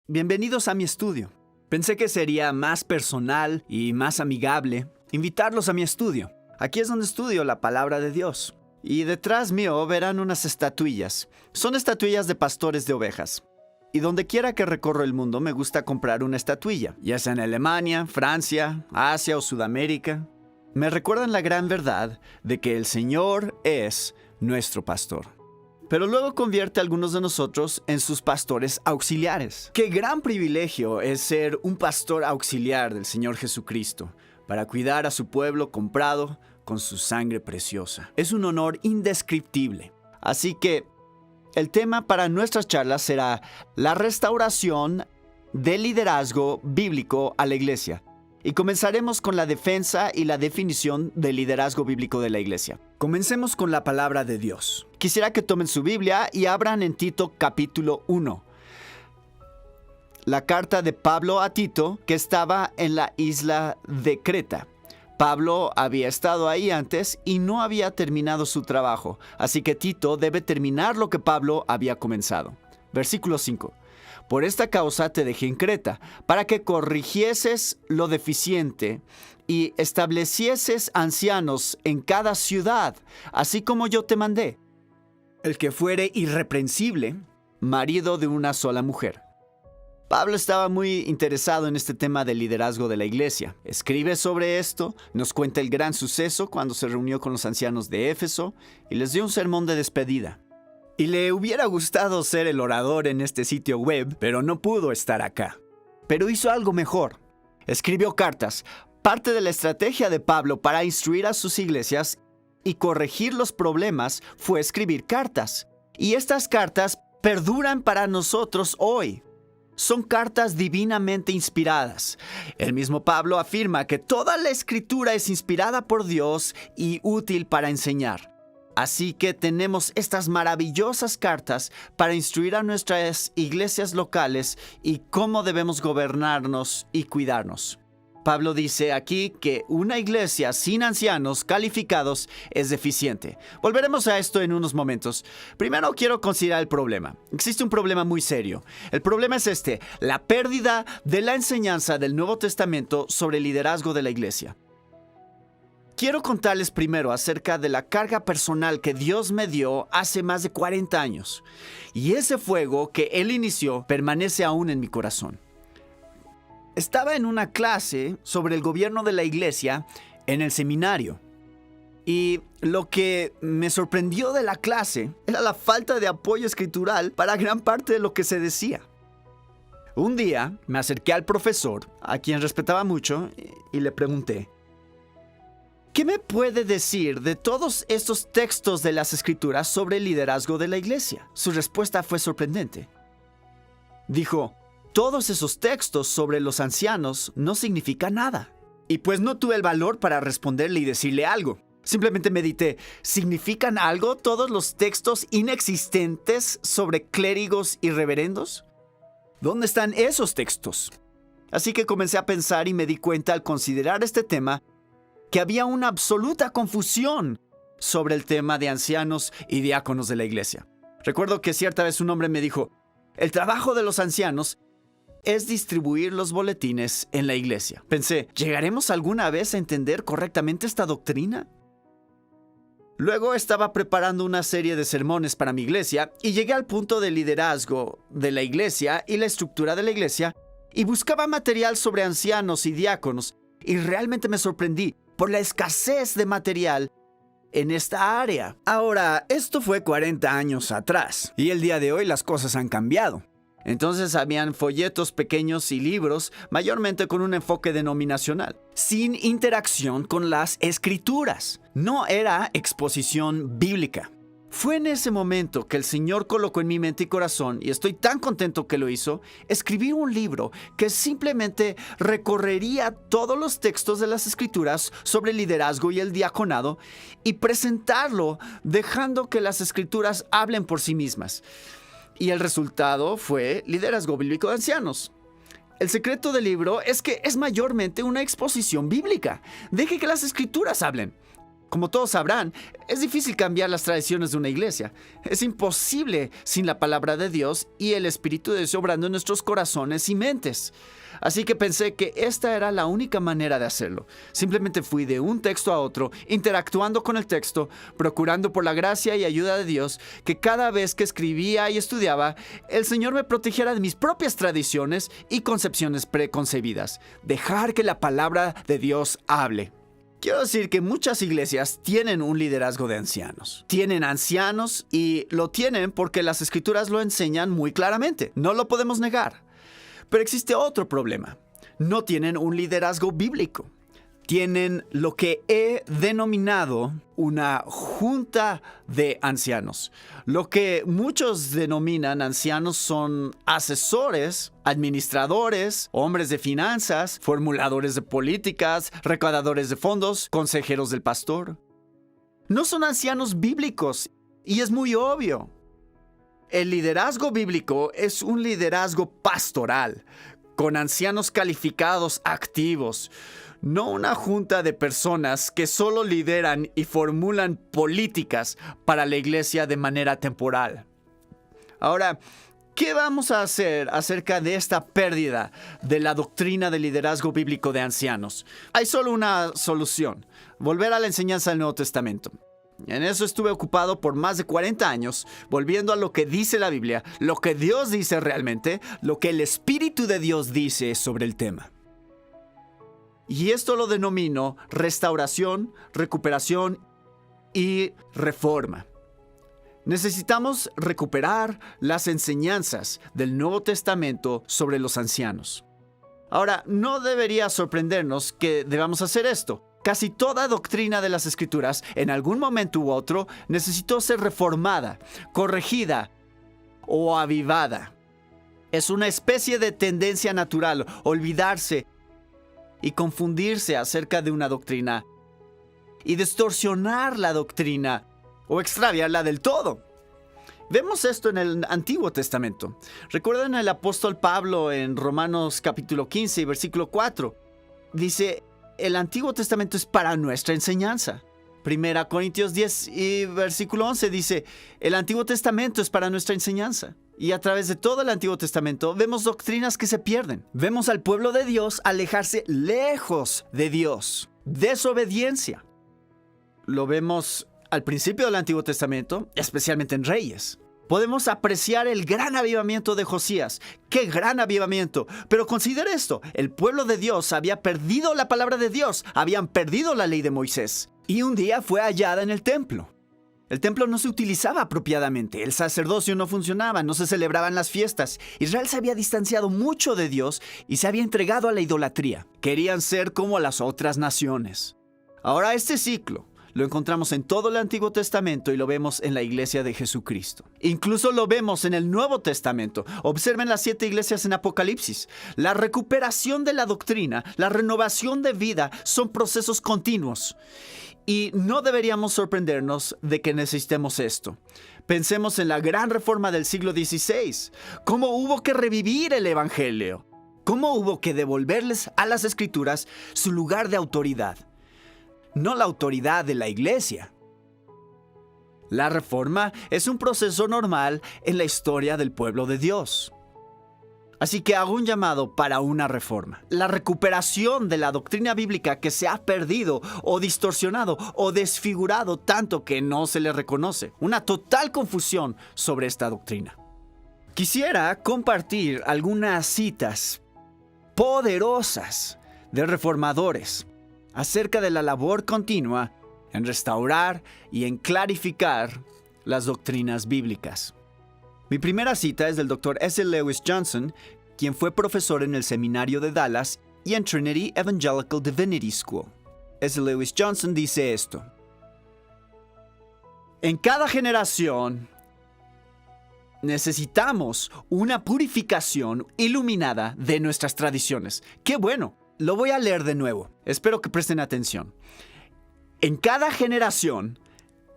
Bienvenidos a mi estudio. Pensé que sería más personal y más amigable invitarlos a mi estudio. Aquí es donde estudio la palabra de Dios. Y detrás mío verán unas estatuillas. Son estatuillas de pastores de ovejas. Y donde quiera que recorro el mundo me gusta comprar una estatuilla, ya sea en Alemania, Francia, Asia o Sudamérica. Me recuerdan la gran verdad de que el Señor es nuestro pastor. Pero luego convierte a algunos de nosotros en sus pastores auxiliares. ¡Qué gran privilegio es ser un pastor auxiliar del Señor Jesucristo para cuidar a su pueblo comprado con su sangre preciosa! Es un honor indescriptible. Así que el tema para nuestras charlas será la restauración del liderazgo bíblico a la iglesia. Y comenzaremos con la defensa y la definición del liderazgo bíblico de la iglesia. Comencemos con la palabra de Dios. Quisiera que tomen su Biblia y abran en Tito capítulo 1. La carta de Pablo a Tito, que estaba en la isla de Creta. Pablo había estado ahí antes y no había terminado su trabajo, así que Tito debe terminar lo que Pablo había comenzado. Versículo 5. Por esta causa te dejé en Creta, para que corrigieses lo deficiente y establecieses ancianos en cada ciudad, así como yo te mandé. El que fuere irreprensible, marido de una sola mujer. Pablo estaba muy interesado en este tema del liderazgo de la iglesia. Escribe sobre esto, nos cuenta el gran suceso cuando se reunió con los ancianos de Éfeso y les dio un sermón de despedida. Y le hubiera gustado ser el orador en este sitio web, pero no pudo estar acá. Pero hizo algo mejor. Escribió cartas, parte de la estrategia de Pablo para instruir a sus iglesias y corregir los problemas fue escribir cartas. Y estas cartas perduran para nosotros hoy. Son cartas divinamente inspiradas. El mismo Pablo afirma que toda la escritura es inspirada por Dios y útil para enseñar. Así que tenemos estas maravillosas cartas para instruir a nuestras iglesias locales y cómo debemos gobernarnos y cuidarnos. Pablo dice aquí que una iglesia sin ancianos calificados es deficiente. Volveremos a esto en unos momentos. Primero quiero considerar el problema. Existe un problema muy serio. El problema es la pérdida de la enseñanza del Nuevo Testamento sobre el liderazgo de la iglesia. Quiero contarles primero acerca de la carga personal que Dios me dio hace más de 40 años. Y ese fuego que Él inició permanece aún en mi corazón. Estaba en una clase sobre el gobierno de la iglesia en el seminario. Y lo que me sorprendió de la clase era la falta de apoyo escritural para gran parte de lo que se decía. Un día me acerqué al profesor, a quien respetaba mucho, y le pregunté: ¿qué me puede decir de todos estos textos de las Escrituras sobre el liderazgo de la iglesia? Su respuesta fue sorprendente. Dijo: todos esos textos sobre los ancianos no significan nada. Y pues no tuve el valor para responderle y decirle algo. Simplemente medité: ¿significan algo todos los textos inexistentes sobre clérigos y reverendos? ¿Dónde están esos textos? Así que comencé a pensar y me di cuenta al considerar este tema que había una absoluta confusión sobre el tema de ancianos y diáconos de la iglesia. Recuerdo que cierta vez un hombre me dijo: el trabajo de los ancianos es distribuir los boletines en la iglesia. Pensé, ¿llegaremos alguna vez a entender correctamente esta doctrina? Luego estaba preparando una serie de sermones para mi iglesia y llegué al punto del liderazgo de la iglesia y la estructura de la iglesia y buscaba material sobre ancianos y diáconos y realmente me sorprendí por la escasez de material en esta área. Ahora, esto fue 40 años atrás y el día de hoy las cosas han cambiado. Entonces habían folletos pequeños y libros, mayormente con un enfoque denominacional, sin interacción con las escrituras. No era exposición bíblica. Fue en ese momento que el Señor colocó en mi mente y corazón, y estoy tan contento que lo hizo, escribir un libro que simplemente recorrería todos los textos de las Escrituras sobre el liderazgo y el diaconado y presentarlo dejando que las Escrituras hablen por sí mismas. Y el resultado fue Liderazgo Bíblico de Ancianos. El secreto del libro es que es mayormente una exposición bíblica. Deje que las Escrituras hablen. Como todos sabrán, es difícil cambiar las tradiciones de una iglesia. Es imposible sin la palabra de Dios y el Espíritu de Dios obrando en nuestros corazones y mentes. Así que pensé que esta era la única manera de hacerlo. Simplemente fui de un texto a otro, interactuando con el texto, procurando por la gracia y ayuda de Dios que cada vez que escribía y estudiaba, el Señor me protegiera de mis propias tradiciones y concepciones preconcebidas. Dejar que la palabra de Dios hable. Quiero decir que muchas iglesias tienen un liderazgo de ancianos. Tienen ancianos y lo tienen porque las escrituras lo enseñan muy claramente. No lo podemos negar. Pero existe otro problema. No tienen un liderazgo bíblico. Tienen lo que he denominado una junta de ancianos. Lo que muchos denominan ancianos son asesores, administradores, hombres de finanzas, formuladores de políticas, recaudadores de fondos, consejeros del pastor. No son ancianos bíblicos y es muy obvio. El liderazgo bíblico es un liderazgo pastoral, con ancianos calificados activos. No una junta de personas que solo lideran y formulan políticas para la iglesia de manera temporal. Ahora, ¿qué vamos a hacer acerca de esta pérdida de la doctrina del liderazgo bíblico de ancianos? Hay solo una solución: volver a la enseñanza del Nuevo Testamento. En eso estuve ocupado por más de 40 años, volviendo a lo que dice la Biblia, lo que Dios dice realmente, lo que el Espíritu de Dios dice sobre el tema. Y esto lo denomino restauración, recuperación y reforma. Necesitamos recuperar las enseñanzas del Nuevo Testamento sobre los ancianos. Ahora, no debería sorprendernos que debamos hacer esto. Casi toda doctrina de las Escrituras, en algún momento u otro, necesitó ser reformada, corregida o avivada. Es una especie de tendencia natural olvidarse y confundirse acerca de una doctrina y distorsionar la doctrina o extraviarla del todo. Vemos esto en el Antiguo Testamento. ¿Recuerdan el apóstol Pablo en Romanos capítulo 15 y versículo 4? Dice: el Antiguo Testamento es para nuestra enseñanza. Primera Corintios 10 y versículo 11 dice: el Antiguo Testamento es para nuestra enseñanza. Y a través de todo el Antiguo Testamento vemos doctrinas que se pierden. Vemos al pueblo de Dios alejarse lejos de Dios. Desobediencia. Lo vemos al principio del Antiguo Testamento, especialmente en Reyes. Podemos apreciar el gran avivamiento de Josías. ¡Qué gran avivamiento! Pero considera esto: el pueblo de Dios había perdido la palabra de Dios, habían perdido la ley de Moisés. Y un día fue hallada en el templo. El templo no se utilizaba apropiadamente, el sacerdocio no funcionaba, no se celebraban las fiestas. Israel se había distanciado mucho de Dios y se había entregado a la idolatría. Querían ser como las otras naciones. Ahora este ciclo lo encontramos en todo el Antiguo Testamento y lo vemos en la iglesia de Jesucristo. Incluso lo vemos en el Nuevo Testamento. Observen las 7 iglesias en Apocalipsis. La recuperación de la doctrina, la renovación de vida son procesos continuos. Y no deberíamos sorprendernos de que necesitemos esto. Pensemos en la gran reforma del siglo XVI. Cómo hubo que revivir el Evangelio. Cómo hubo que devolverles a las Escrituras su lugar de autoridad. No la autoridad de la iglesia. La reforma es un proceso normal en la historia del pueblo de Dios. Así que hago un llamado para una reforma. La recuperación de la doctrina bíblica que se ha perdido o distorsionado o desfigurado tanto que no se le reconoce. Una total confusión sobre esta doctrina. Quisiera compartir algunas citas poderosas de reformadores acerca de la labor continua en restaurar y en clarificar las doctrinas bíblicas. Mi primera cita es del Dr. S. Lewis Johnson, quien fue profesor en el Seminario de Dallas y en Trinity Evangelical Divinity School. S. Lewis Johnson dice esto: en cada generación necesitamos una purificación iluminada de nuestras tradiciones. ¡Qué bueno! Lo voy a leer de nuevo. Espero que presten atención. En cada generación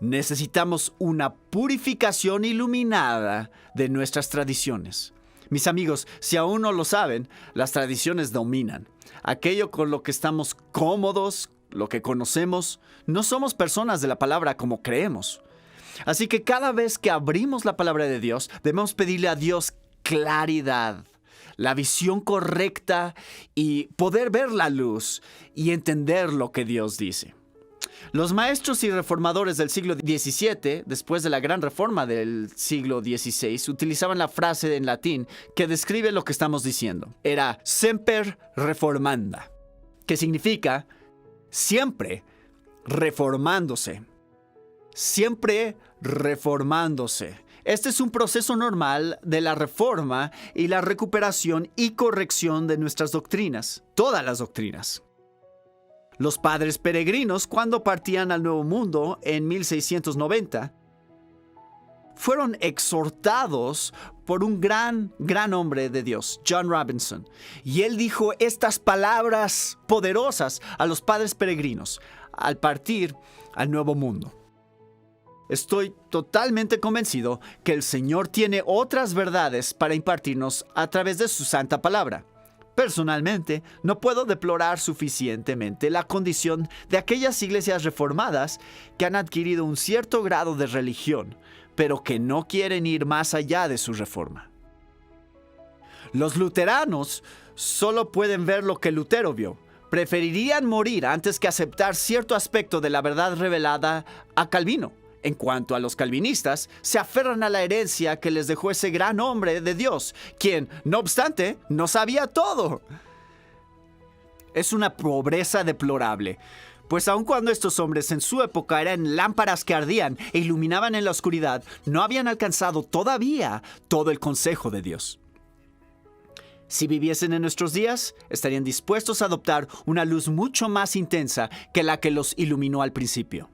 necesitamos una purificación iluminada de nuestras tradiciones. Mis amigos, si aún no lo saben, las tradiciones dominan. Aquello con lo que estamos cómodos, lo que conocemos, no somos personas de la palabra como creemos. Así que cada vez que abrimos la palabra de Dios, debemos pedirle a Dios claridad, la visión correcta y poder ver la luz y entender lo que Dios dice. Los maestros y reformadores del siglo XVII, después de la gran reforma del siglo XVI, utilizaban la frase en latín que describe lo que estamos diciendo. Era semper reformanda, que significa siempre reformándose. Siempre reformándose. Este es un proceso normal de la reforma y la recuperación y corrección de nuestras doctrinas, todas las doctrinas. Los padres peregrinos, cuando partían al Nuevo Mundo en 1690, fueron exhortados por un gran hombre de Dios, John Robinson. Y él dijo estas palabras poderosas a los padres peregrinos al partir al Nuevo Mundo. Estoy totalmente convencido que el Señor tiene otras verdades para impartirnos a través de su santa palabra. Personalmente, no puedo deplorar suficientemente la condición de aquellas iglesias reformadas que han adquirido un cierto grado de religión, pero que no quieren ir más allá de su reforma. Los luteranos solo pueden ver lo que Lutero vio. Preferirían morir antes que aceptar cierto aspecto de la verdad revelada a Calvino. En cuanto a los calvinistas, se aferran a la herencia que les dejó ese gran hombre de Dios, quien, no obstante, no sabía todo. Es una pobreza deplorable, pues aun cuando estos hombres en su época eran lámparas que ardían e iluminaban en la oscuridad, no habían alcanzado todavía todo el consejo de Dios. Si viviesen en nuestros días, estarían dispuestos a adoptar una luz mucho más intensa que la que los iluminó al principio.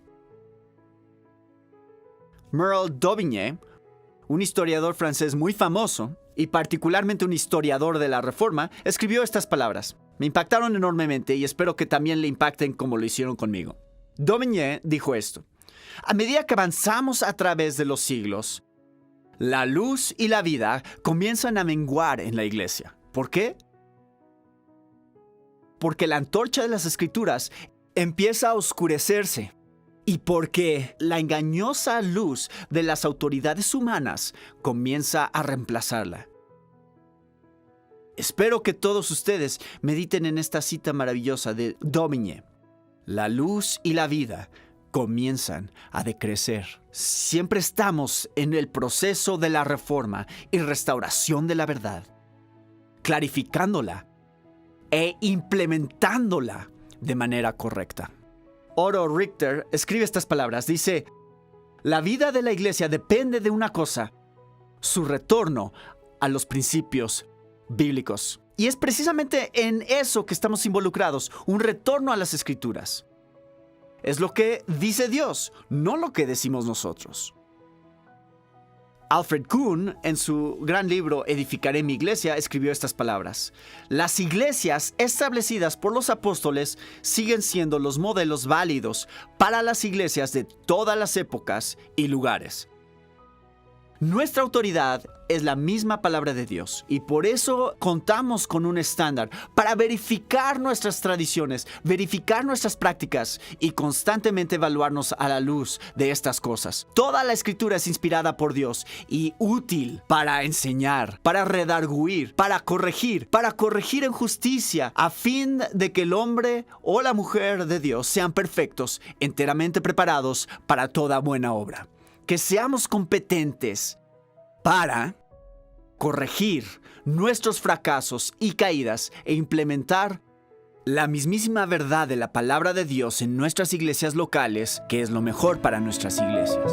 Merle Daubigné, un historiador francés muy famoso y particularmente un historiador de la Reforma, escribió estas palabras. Me impactaron enormemente y espero que también le impacten como lo hicieron conmigo. Daubigné dijo esto: a medida que avanzamos a través de los siglos, la luz y la vida comienzan a menguar en la iglesia. ¿Por qué? Porque la antorcha de las Escrituras empieza a oscurecerse. Y porque la engañosa luz de las autoridades humanas comienza a reemplazarla. Espero que todos ustedes mediten en esta cita maravillosa de Daubigné. La luz y la vida comienzan a decrecer. Siempre estamos en el proceso de la reforma y restauración de la verdad, clarificándola e implementándola de manera correcta. Otto Richter escribe estas palabras. Dice: la vida de la iglesia depende de una cosa: su retorno a los principios bíblicos. Y es precisamente en eso que estamos involucrados, un retorno a las Escrituras. Es lo que dice Dios, no lo que decimos nosotros. Alfred Kuhn, en su gran libro Edificaré mi iglesia, escribió estas palabras: las iglesias establecidas por los apóstoles siguen siendo los modelos válidos para las iglesias de todas las épocas y lugares. Nuestra autoridad es la misma palabra de Dios y por eso contamos con un estándar para verificar nuestras tradiciones, verificar nuestras prácticas y constantemente evaluarnos a la luz de estas cosas. Toda la Escritura es inspirada por Dios y útil para enseñar, para redarguir, para corregir en justicia, a fin de que el hombre o la mujer de Dios sean perfectos, enteramente preparados para toda buena obra. Que seamos competentes para corregir nuestros fracasos y caídas e implementar la mismísima verdad de la palabra de Dios en nuestras iglesias locales, que es lo mejor para nuestras iglesias.